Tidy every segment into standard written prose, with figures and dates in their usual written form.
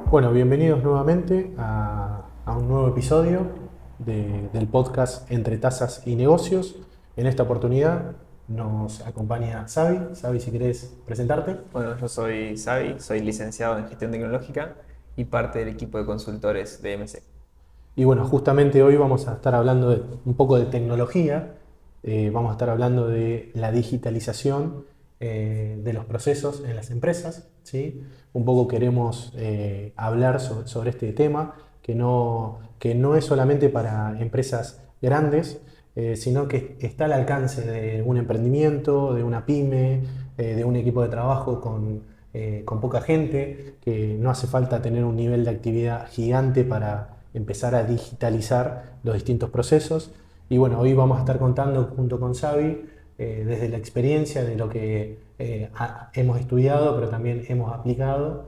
Bueno, bienvenidos nuevamente a un nuevo episodio del podcast Entre Tasas y Negocios. En esta oportunidad nos acompaña Xavi. Xavi, si querés presentarte. Bueno, yo soy Xavi, soy licenciado en Gestión Tecnológica y parte del equipo de consultores de MC. Y bueno, justamente hoy vamos a estar hablando un poco de tecnología. Vamos a estar hablando de la digitalización de los procesos en las empresas, ¿sí? Un poco queremos hablar sobre este tema, que no es solamente para empresas grandes, sino que está al alcance de un emprendimiento, de una pyme, de un equipo de trabajo con poca gente, que no hace falta tener un nivel de actividad gigante para empezar a digitalizar los distintos procesos. Y bueno, hoy vamos a estar contando junto con Xavi desde la experiencia de lo que hemos estudiado, pero también hemos aplicado.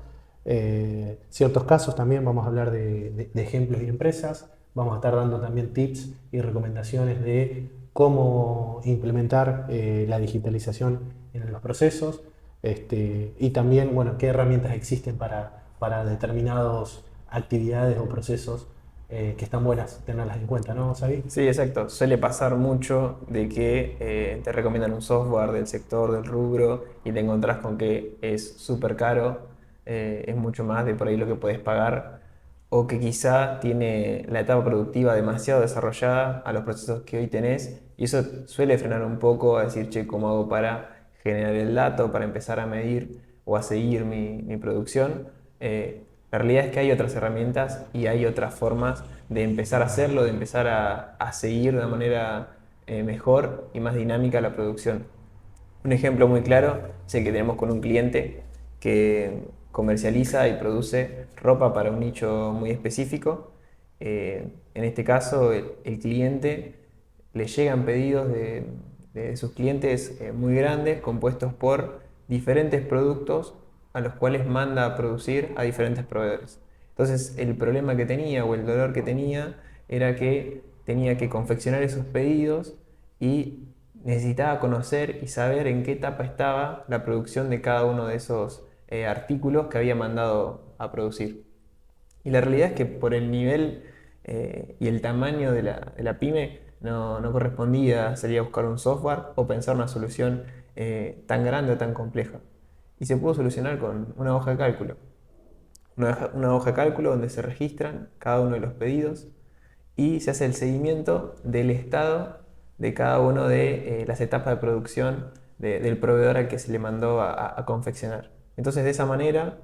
Ciertos casos también vamos a hablar de ejemplos y empresas. Vamos a estar dando también tips y recomendaciones de cómo implementar la digitalización en los procesos. Y también, bueno, qué herramientas existen para determinadas actividades o procesos que están buenas tenerlas en cuenta, ¿no, Xavi? Sí, exacto. Suele pasar mucho de que te recomiendan un software del sector, del rubro, y te encontrás con que es súper caro, es mucho más de por ahí lo que podés pagar, o que quizá tiene la etapa productiva demasiado desarrollada a los procesos que hoy tenés, y eso suele frenar un poco a decir, che, ¿cómo hago para generar el dato, para empezar a medir o a seguir mi producción? La realidad es que hay otras herramientas y hay otras formas de empezar a hacerlo, de empezar a seguir de una manera mejor y más dinámica la producción. Un ejemplo muy claro es el que tenemos con un cliente que comercializa y produce ropa para un nicho muy específico. En este caso, el cliente le llegan pedidos de sus clientes muy grandes, compuestos por diferentes productos a los cuales manda a producir a diferentes proveedores. Entonces, el problema que tenía o el dolor que tenía era que tenía que confeccionar esos pedidos y necesitaba conocer y saber en qué etapa estaba la producción de cada uno de esos artículos que había mandado a producir. Y la realidad es que por el nivel y el tamaño de la pyme no correspondía salir a buscar un software o pensar una solución tan grande o tan compleja. Y se pudo solucionar con una hoja de cálculo. Una hoja de cálculo donde se registran cada uno de los pedidos y se hace el seguimiento del estado de cada una de las etapas de producción del proveedor al que se le mandó a confeccionar. Entonces, de esa manera,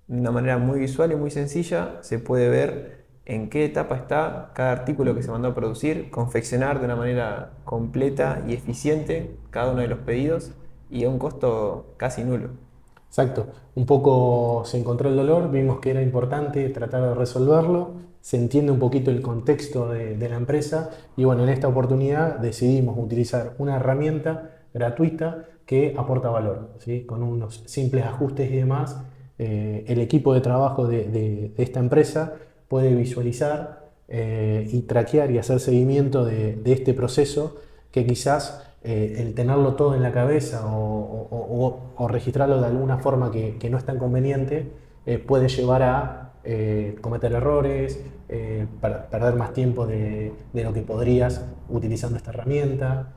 de una manera muy visual y muy sencilla, se puede ver en qué etapa está cada artículo que se mandó a producir, confeccionar de una manera completa y eficiente cada uno de los pedidos y a un costo casi nulo. Exacto. Un poco se encontró el dolor, vimos que era importante tratar de resolverlo, se entiende un poquito el contexto de la empresa y bueno, en esta oportunidad decidimos utilizar una herramienta gratuita que aporta valor, ¿sí? Con unos simples ajustes y demás, el equipo de trabajo de esta empresa puede visualizar y traquear y hacer seguimiento de este proceso que quizás el tenerlo todo en la cabeza o registrarlo de alguna forma que no es tan conveniente puede llevar a cometer errores, perder más tiempo de lo que podrías utilizando esta herramienta.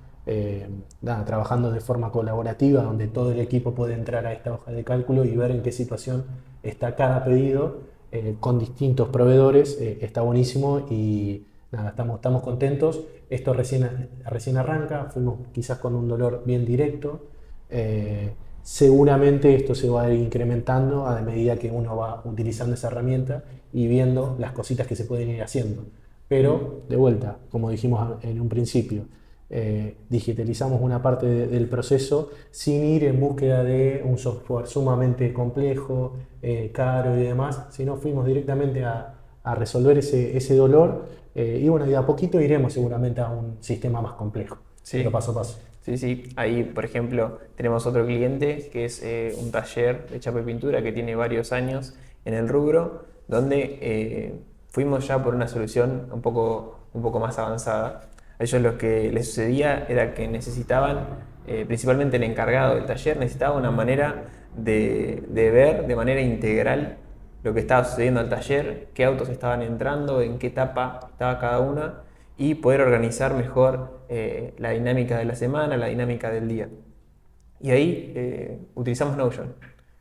Trabajando de forma colaborativa, donde todo el equipo puede entrar a esta hoja de cálculo y ver en qué situación está cada pedido con distintos proveedores, está buenísimo y nada, estamos contentos. Esto recién arranca, fuimos quizás con un dolor bien directo. Seguramente esto se va a ir incrementando a medida que uno va utilizando esa herramienta y viendo las cositas que se pueden ir haciendo. Pero, de vuelta, como dijimos en un principio, digitalizamos una parte del proceso sin ir en búsqueda de un software sumamente complejo, caro y demás, sino fuimos directamente a resolver ese dolor y bueno, y de a poquito iremos seguramente a un sistema más complejo, pero Sí, paso a paso. sí, sí. Ahí, por ejemplo, tenemos otro cliente que es un taller de chapa y pintura que tiene varios años en el rubro, donde fuimos ya por una solución un poco más avanzada. A ellos lo que les sucedía era que necesitaban, principalmente el encargado del taller, necesitaba una manera de ver de manera integral lo que estaba sucediendo al taller, qué autos estaban entrando, en qué etapa estaba cada una y poder organizar mejor la dinámica de la semana, la dinámica del día. Y ahí utilizamos Notion.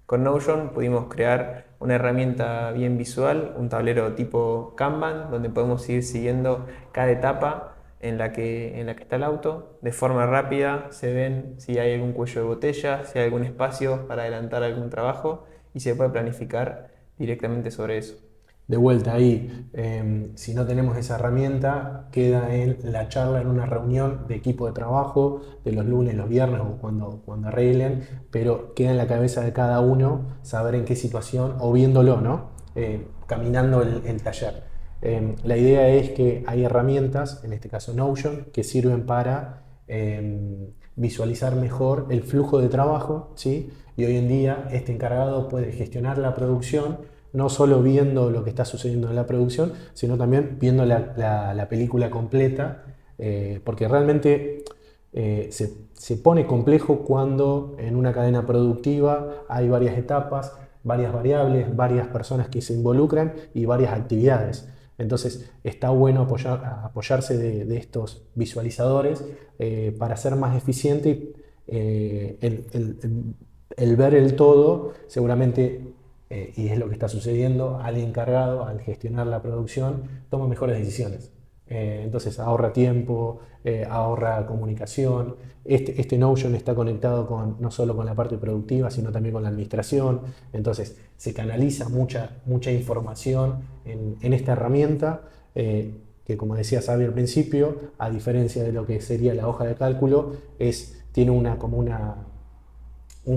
Con Notion pudimos crear una herramienta bien visual, un tablero tipo Kanban, donde podemos ir siguiendo cada etapa en la que está el auto. De forma rápida se ven si hay algún cuello de botella, si hay algún espacio para adelantar algún trabajo y se puede planificar directamente sobre eso. De vuelta ahí, si no tenemos esa herramienta, queda en la charla en una reunión de equipo de trabajo, de los lunes, los viernes o cuando arreglen, pero queda en la cabeza de cada uno saber en qué situación, o viéndolo, ¿no? Caminando el taller. La idea es que hay herramientas, en este caso Notion, que sirven para visualizar mejor el flujo de trabajo, ¿sí? Y hoy en día este encargado puede gestionar la producción no solo viendo lo que está sucediendo en la producción, sino también viendo la película completa, porque realmente se pone complejo cuando en una cadena productiva hay varias etapas, varias variables, varias personas que se involucran y varias actividades. Entonces está bueno apoyarse de estos visualizadores para ser más eficiente. El ver el todo seguramente, y es lo que está sucediendo, al encargado, al gestionar la producción, toma mejores decisiones. Entonces ahorra tiempo, ahorra comunicación. Este Notion está conectado no solo con la parte productiva, sino también con la administración. Entonces se canaliza mucha información en esta herramienta, que, como decía Xavi al principio, a diferencia de lo que sería la hoja de cálculo, tiene un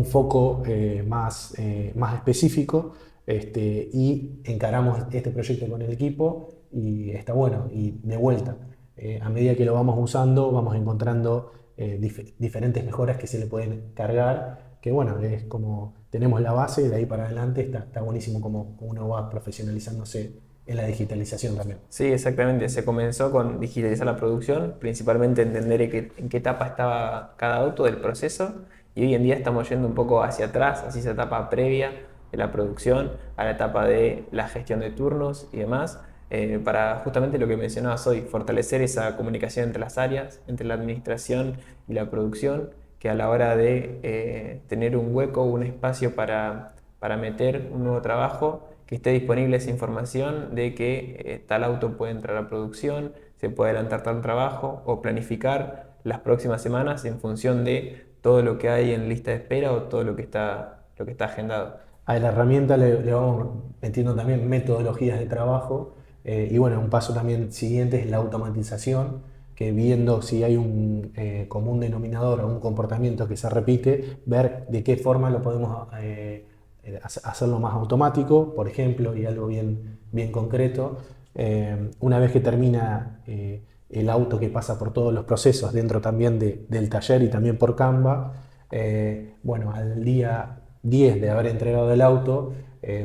foco más específico, y encaramos este proyecto con el equipo y está bueno. Y de vuelta, a medida que lo vamos usando, vamos encontrando diferentes mejoras que se le pueden cargar, que bueno, es como tenemos la base, de ahí para adelante está buenísimo como uno va profesionalizándose en la digitalización también. Sí, exactamente. Se comenzó con digitalizar la producción, principalmente entender en qué etapa estaba cada auto del proceso, y hoy en día estamos yendo un poco hacia atrás, hacia esa etapa previa de la producción, a la etapa de la gestión de turnos y demás, para justamente lo que mencionabas hoy, fortalecer esa comunicación entre las áreas, entre la administración y la producción, que a la hora de tener un hueco, un espacio para meter un nuevo trabajo, que esté disponible esa información de que tal auto puede entrar a producción, se puede adelantar tal trabajo o planificar las próximas semanas en función de todo lo que hay en lista de espera o todo lo que está agendado. A la herramienta le vamos metiendo también metodologías de trabajo, y bueno, un paso también siguiente es la automatización, que viendo si hay un común denominador o un comportamiento que se repite, ver de qué forma lo podemos hacerlo más automático, por ejemplo, y algo bien concreto. Una vez que termina el auto, que pasa por todos los procesos dentro también del taller y también por Canva, bueno, al día 10 de haber entregado el auto,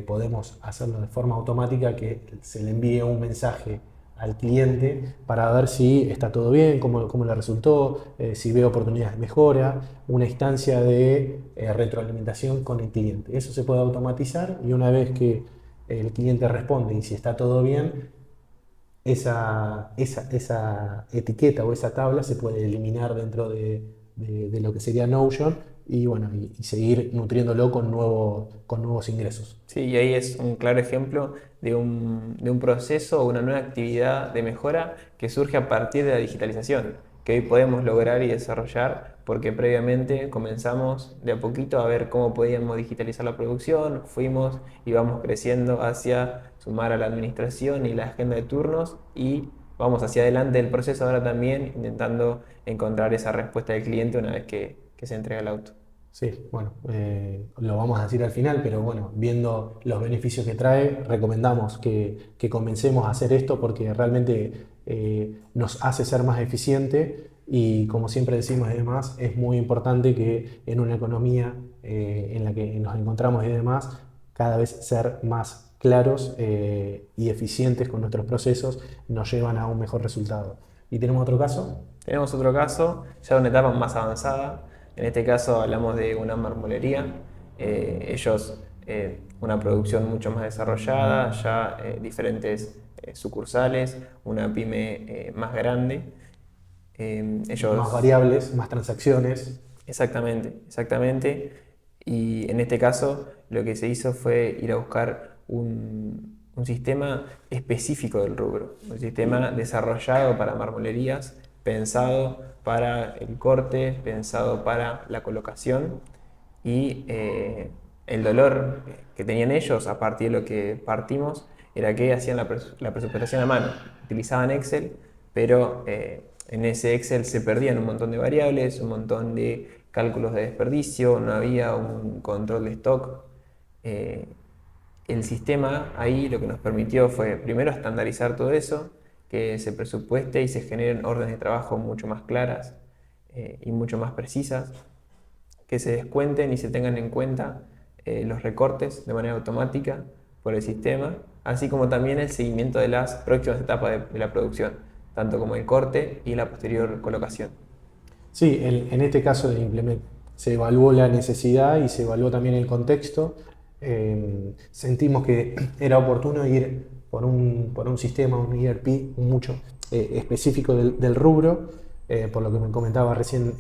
podemos hacerlo de forma automática, que se le envíe un mensaje al cliente para ver si está todo bien, cómo le resultó, si ve oportunidades de mejora, una instancia de retroalimentación con el cliente. Eso se puede automatizar, y una vez que el cliente responde y si está todo bien, esa etiqueta o esa tabla se puede eliminar dentro de lo que sería Notion, y bueno, y seguir nutriéndolo con nuevos ingresos. Sí, y ahí es un claro ejemplo de un proceso o una nueva actividad de mejora que surge a partir de la digitalización, que hoy podemos lograr y desarrollar porque previamente comenzamos de a poquito a ver cómo podíamos digitalizar la producción, fuimos y vamos creciendo hacia sumar a la administración y la agenda de turnos, y vamos hacia adelante del proceso ahora también intentando encontrar esa respuesta del cliente una vez que se entrega el auto. Sí, bueno, lo vamos a decir al final, pero bueno, viendo los beneficios que trae, recomendamos que comencemos a hacer esto, porque realmente nos hace ser más eficiente, y como siempre decimos y demás, es muy importante que en una economía en la que nos encontramos y demás, cada vez ser más claros y eficientes con nuestros procesos nos llevan a un mejor resultado. ¿Y tenemos otro caso? Tenemos otro caso, ya una etapa más avanzada. En este caso hablamos de una marmolería. Ellos, una producción mucho más desarrollada, ya diferentes sucursales, una pyme más grande. Más Ellos, variables, más transacciones. exactamente, exactamente. Y en este caso lo que se hizo fue ir a buscar un sistema específico del rubro, un sistema desarrollado para marmolerías, pensado para el corte, pensado para la colocación y el dolor que tenían ellos a partir de lo que partimos era que hacían la presupuestación a mano, utilizaban Excel, pero en ese Excel se perdían un montón de variables, un montón de cálculos de desperdicio, no había un control de stock. Eh, el sistema ahí lo que nos permitió fue primero estandarizar todo eso, que se presupueste y se generen órdenes de trabajo mucho más claras y mucho más precisas, que se descuenten y se tengan en cuenta los recortes de manera automática por el sistema, así como también el seguimiento de las próximas etapas de la producción, tanto como el corte y la posterior colocación. Sí, en este caso se evaluó la necesidad y se evaluó también el contexto. Sentimos que era oportuno ir por un sistema, un ERP mucho específico del rubro, por lo que me comentaba recién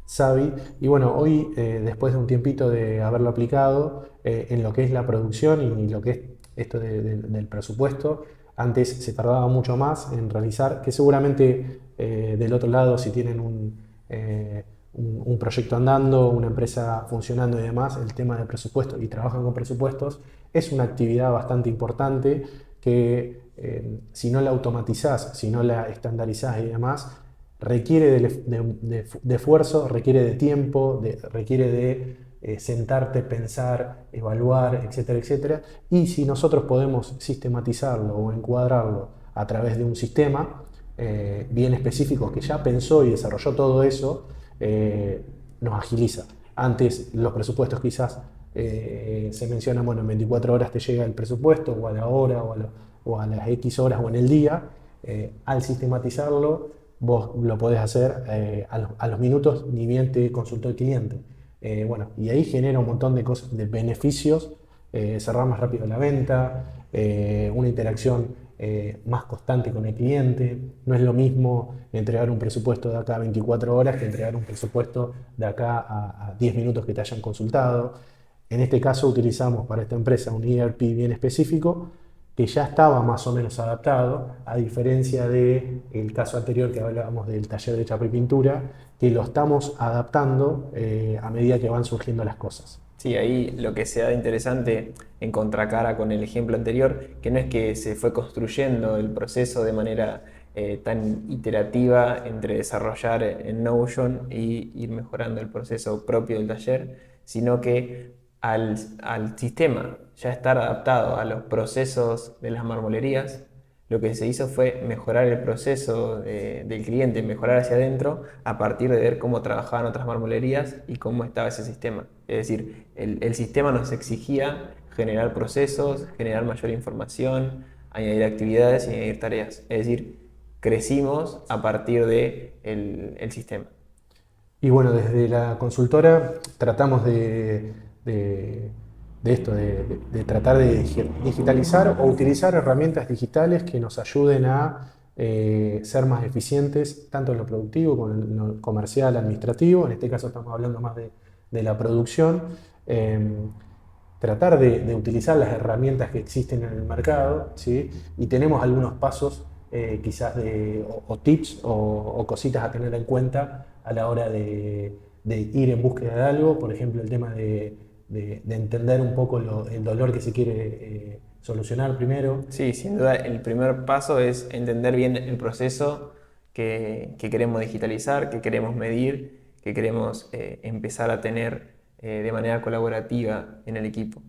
Xavi. Y bueno, hoy, después de un tiempito de haberlo aplicado en lo que es la producción y lo que es esto del presupuesto, antes se tardaba mucho más en realizar, que seguramente del otro lado, si tienen un proyecto andando, una empresa funcionando y demás, el tema del presupuesto y trabajan con presupuestos, es una actividad bastante importante que si no la automatizás, si no la estandarizás y demás, requiere de esfuerzo, requiere de tiempo, requiere de sentarte, pensar, evaluar, etcétera, etcétera. Y si nosotros podemos sistematizarlo o encuadrarlo a través de un sistema bien específico que ya pensó y desarrolló todo eso, nos agiliza. Antes los presupuestos quizás se mencionan, bueno, en 24 horas te llega el presupuesto, o a la hora, o a las X horas, o en el día. Al sistematizarlo, vos lo podés hacer a los minutos, ni bien te consultó el cliente. Bueno, y ahí genera un montón de cosas, de beneficios, cerrar más rápido la venta, una interacción más constante con el cliente. No es lo mismo entregar un presupuesto de acá a 24 horas que entregar un presupuesto de acá a 10 minutos que te hayan consultado. En este caso utilizamos para esta empresa un ERP bien específico que ya estaba más o menos adaptado, a diferencia del caso anterior que hablábamos del taller de chapa y pintura, que lo estamos adaptando a medida que van surgiendo las cosas. Sí, ahí lo que se da de interesante en contracara con el ejemplo anterior, que no es que se fue construyendo el proceso de manera tan iterativa entre desarrollar en Notion y ir mejorando el proceso propio del taller, sino que al sistema ya estar adaptado a los procesos de las marmolerías, lo que se hizo fue mejorar el proceso del cliente, mejorar hacia adentro a partir de ver cómo trabajaban otras marmolerías y cómo estaba ese sistema. Es decir, el sistema nos exigía generar procesos, generar mayor información, añadir actividades y añadir tareas. Es decir, crecimos a partir de el sistema. Y bueno, desde la consultora tratamos de esto, de tratar de digitalizar o utilizar herramientas digitales que nos ayuden a ser más eficientes, tanto en lo productivo como en lo comercial, administrativo. En este caso estamos hablando más de la producción. Tratar de utilizar las herramientas que existen en el mercado, ¿sí? Y tenemos algunos pasos quizás o tips o cositas a tener en cuenta a la hora de ir en búsqueda de algo. Por ejemplo, el tema de entender un poco el dolor que se quiere solucionar primero. Sí, sin duda, el primer paso es entender bien el proceso que queremos digitalizar, que queremos medir, que queremos empezar a tener de manera colaborativa en el equipo.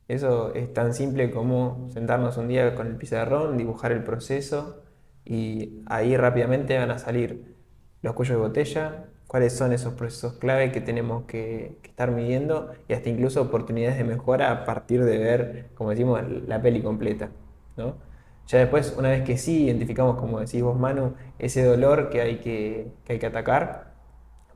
Eso es tan simple como sentarnos un día con el pizarrón, dibujar el proceso y ahí rápidamente van a salir los cuellos de botella, cuáles son esos procesos clave que tenemos que estar midiendo y hasta incluso oportunidades de mejora a partir de ver, como decimos, la peli completa, ¿no? Ya después, una vez que sí identificamos, como decís vos, Manu, ese dolor que hay que atacar,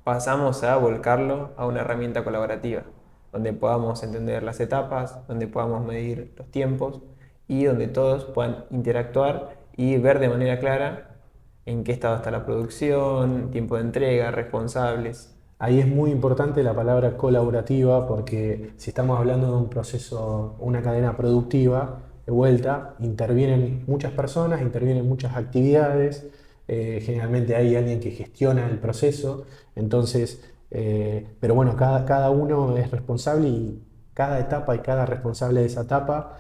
pasamos a volcarlo a una herramienta colaborativa, donde podamos entender las etapas, donde podamos medir los tiempos y donde todos puedan interactuar y ver de manera clara en qué estado está la producción, tiempo de entrega, responsables. Ahí es muy importante la palabra colaborativa porque si estamos hablando de un proceso, una cadena productiva, de vuelta, intervienen muchas personas, intervienen muchas actividades, generalmente hay alguien que gestiona el proceso, entonces, pero bueno, cada uno es responsable y cada etapa y cada responsable de esa etapa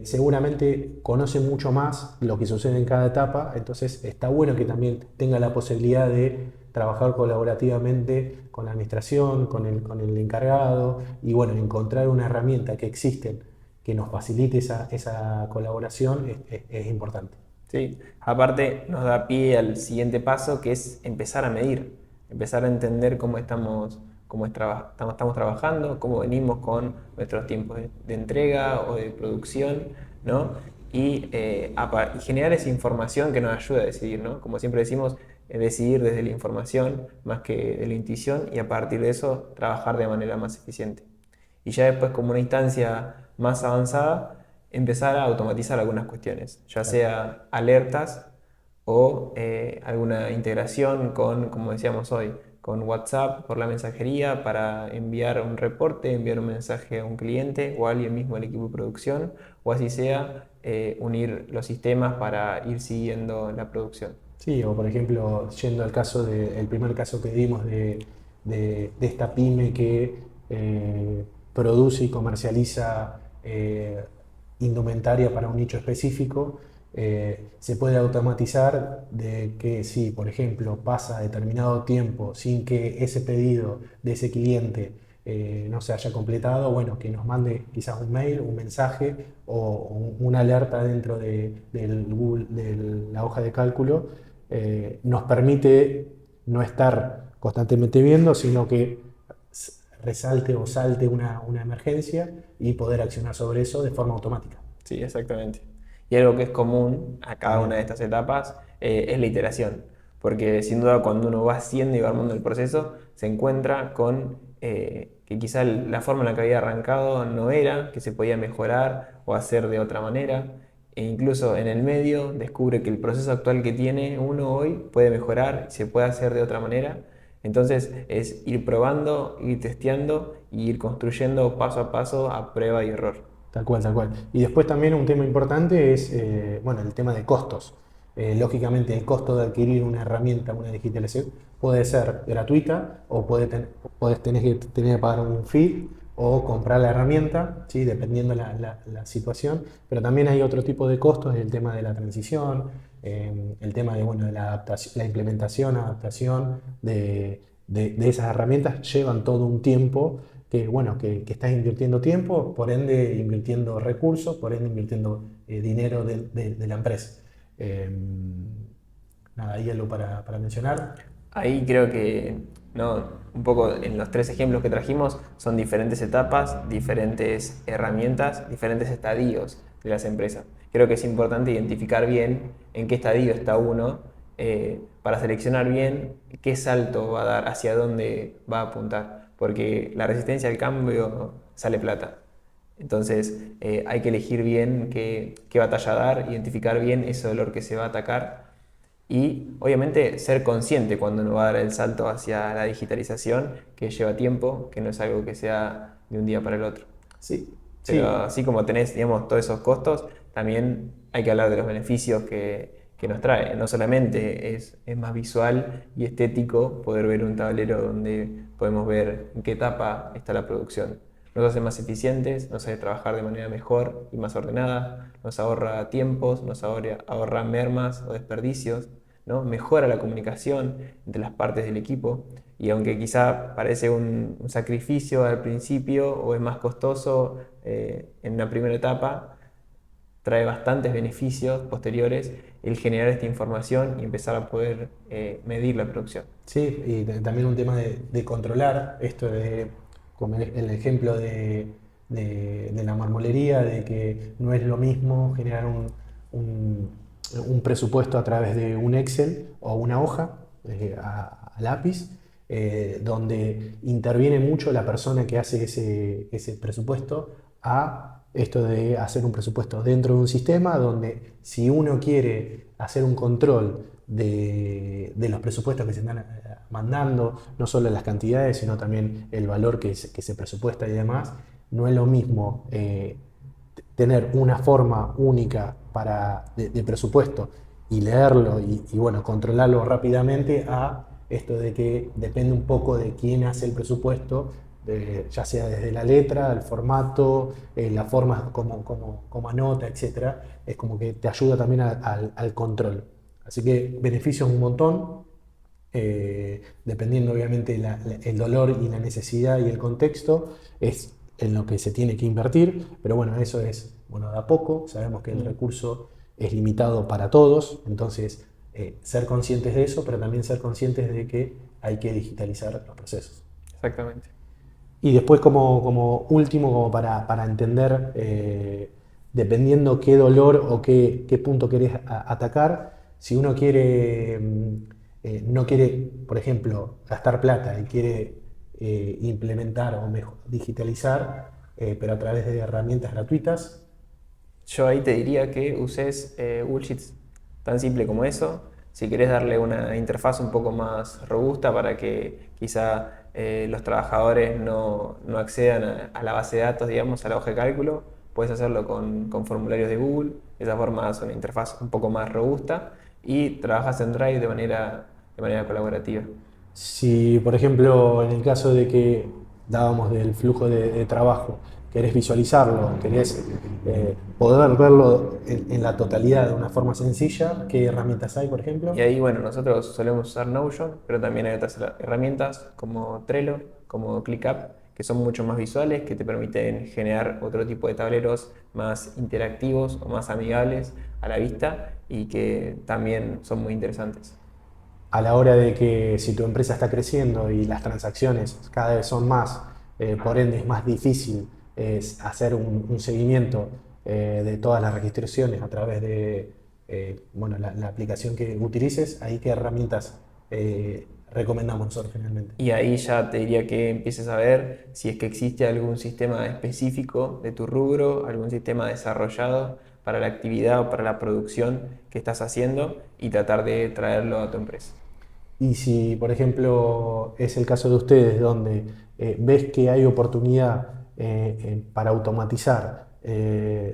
seguramente conoce mucho más lo que sucede en cada etapa, entonces está bueno que también tenga la posibilidad de trabajar colaborativamente con la administración, con el encargado y bueno, encontrar una herramienta que existe que nos facilite esa colaboración es importante. ¿Sí? Aparte, nos da pie al siguiente paso, que es empezar a medir, empezar a entender estamos trabajando, cómo venimos con nuestros tiempos de entrega o de producción, ¿no? Y generar esa información que nos ayuda a decidir, ¿no? Como siempre decimos, decidir desde la información más que de la intuición y a partir de eso trabajar de manera más eficiente. Y ya después, como una instancia más avanzada, empezar a automatizar algunas cuestiones, ya Claro. sea alertas o alguna integración con, como decíamos hoy, con WhatsApp por la mensajería para enviar un reporte, enviar un mensaje a un cliente o a alguien mismo del equipo de producción, o así sea, unir los sistemas para ir siguiendo la producción. Sí, o por ejemplo, yendo al caso el primer caso que dimos de esta pyme que produce y comercializa indumentaria para un nicho específico, se puede automatizar de que si, por ejemplo, pasa determinado tiempo sin que ese pedido de ese cliente no se haya completado, bueno, que nos mande quizás un mail, un mensaje o una alerta dentro de la hoja de cálculo nos permite no estar constantemente viendo, sino que resalte o salte una emergencia y poder accionar sobre eso de forma automática. Sí, exactamente. Y algo que es común a cada una de También. estas etapas es la iteración, porque sin duda cuando uno va haciendo y va armando el proceso, se encuentra con que quizá la forma en la que había arrancado no era, que se podía mejorar o hacer de otra manera, e incluso en el medio descubre que el proceso actual que tiene uno hoy puede mejorar y se puede hacer de otra manera. Entonces es ir probando, ir testeando y ir construyendo paso a paso a prueba y error. Tal cual, tal cual. Y después también un tema importante es bueno, el tema de costos. Lógicamente el costo de adquirir una herramienta, una digitalización, puede ser gratuita o puedes tener que pagar un fee o comprar la herramienta, ¿sí? Dependiendo la situación. Pero también hay otro tipo de costos, el tema de la transición, el tema de, bueno, de la adaptación, la implementación, adaptación de esas herramientas llevan todo un tiempo que, bueno, que estás invirtiendo tiempo, por ende invirtiendo recursos, por ende invirtiendo dinero de la empresa. Eh, nada, ¿hay algo para mencionar? Ahí creo que, no, un poco en los tres ejemplos que trajimos son diferentes etapas, diferentes herramientas, diferentes estadios de las empresas. Creo que es importante identificar bien en qué estadio está uno para seleccionar bien qué salto va a dar, hacia dónde va a apuntar, porque la resistencia al cambio sale plata. Entonces hay que elegir bien qué batalla dar, identificar bien ese dolor que se va a atacar y obviamente ser consciente cuando uno va a dar el salto hacia la digitalización, que lleva tiempo, que no es algo que sea de un día para el otro. Sí, Pero sí, así como tenés, digamos, todos esos costos, también hay que hablar de los beneficios que nos trae. No solamente es más visual y estético poder ver un tablero donde podemos ver en qué etapa está la producción. Nos hace más eficientes, nos hace trabajar de manera mejor y más ordenada, nos ahorra tiempos, nos ahorra mermas o desperdicios, ¿no? Mejora la comunicación entre las partes del equipo y aunque quizá parece un sacrificio al principio o es más costoso en una primera etapa, trae bastantes beneficios posteriores el generar esta información y empezar a poder medir la producción. sí, y también un tema de controlar esto de, como el ejemplo de la marmolería, de que no es lo mismo generar un presupuesto a través de un Excel o una hoja a lápiz, donde interviene mucho la persona que hace ese presupuesto a esto de hacer un presupuesto dentro de un sistema donde si uno quiere hacer un control de los presupuestos que se están mandando, no solo las cantidades, sino también el valor que se presupuesta y demás, no es lo mismo tener una forma única de presupuesto y leerlo y bueno, controlarlo rápidamente a esto de que depende un poco de quién hace el presupuesto, ya sea desde la letra, el formato, la forma como anota, etc. Es como que te ayuda también al control. Así que beneficios un montón, dependiendo obviamente el dolor y la necesidad y el contexto, es en lo que se tiene que invertir, pero bueno, eso es bueno, de a poco, sabemos que el recurso es limitado para todos, entonces ser conscientes de eso, pero también ser conscientes de que hay que digitalizar los procesos. Exactamente. Y después como último, como para entender, dependiendo qué dolor o qué punto querés atacar, si uno quiere, no quiere, por ejemplo, gastar plata y quiere implementar o mejor, digitalizar, pero a través de herramientas gratuitas. Yo ahí te diría que uses Google Sheets, tan simple como eso. Si querés darle una interfaz un poco más robusta para que quizá los trabajadores no accedan a la base de datos, digamos, a la hoja de cálculo, puedes hacerlo con formularios de Google. De esa forma es una interfaz un poco más robusta y trabajas en Drive de manera colaborativa. Si, por ejemplo, en el caso de que dábamos del flujo de trabajo, querés visualizarlo, querés poder verlo en la totalidad de una forma sencilla, ¿qué herramientas hay, por ejemplo? Y ahí, bueno, nosotros solemos usar Notion, pero también hay otras herramientas como Trello, como ClickUp, que son mucho más visuales, que te permiten generar otro tipo de tableros más interactivos o más amigables a la vista y que también son muy interesantes. A la hora de que si tu empresa está creciendo y las transacciones cada vez son más, por ende es más difícil hacer un seguimiento de todas las registraciones a través de bueno, la aplicación que utilices, ahí qué herramientas recomendamos nosotros generalmente. Y ahí ya te diría que empieces a ver si es que existe algún sistema específico de tu rubro, algún sistema desarrollado para la actividad o para la producción que estás haciendo y tratar de traerlo a tu empresa. Y si, por ejemplo, es el caso de ustedes, donde ves que hay oportunidad para automatizar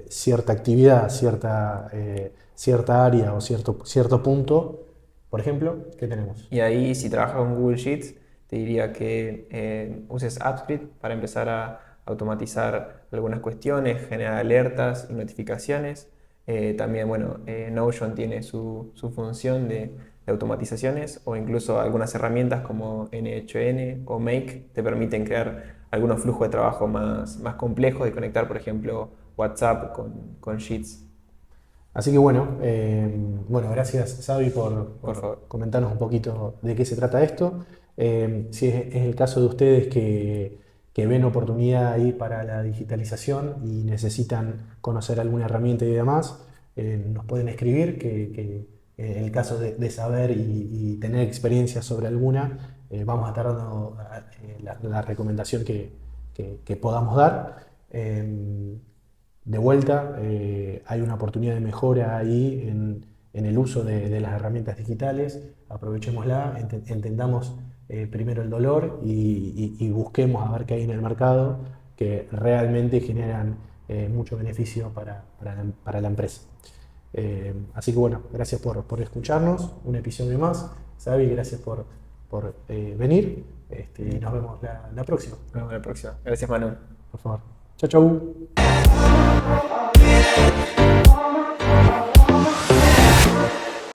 cierta actividad, cierta área o cierto punto, por ejemplo, ¿qué tenemos? Y ahí, si trabajas con Google Sheets, te diría que uses AppScript para empezar a automatizar algunas cuestiones, generar alertas y notificaciones. También, bueno, Notion tiene su función de automatizaciones o incluso algunas herramientas como N8N o Make te permiten crear algunos flujos de trabajo más complejos y conectar, por ejemplo, WhatsApp con Sheets. Así que bueno, gracias Xavi Por por favor. comentarnos un poquito de qué se trata esto. Si es el caso de ustedes que ven oportunidad ahí para la digitalización y necesitan conocer alguna herramienta y demás, nos pueden escribir que en el caso de saber y tener experiencia sobre alguna, vamos a estar dando la recomendación que podamos dar. De vuelta, hay una oportunidad de mejora ahí en el uso de las herramientas digitales, aprovechémosla, entendamos primero el dolor y busquemos a ver qué hay en el mercado que realmente generan mucho beneficio para la empresa. Así que bueno, gracias por escucharnos, un episodio más. Xavi, gracias por venir y nos vemos la próxima. Nos vemos la próxima. Gracias, Manu. Por favor. Chau, chau.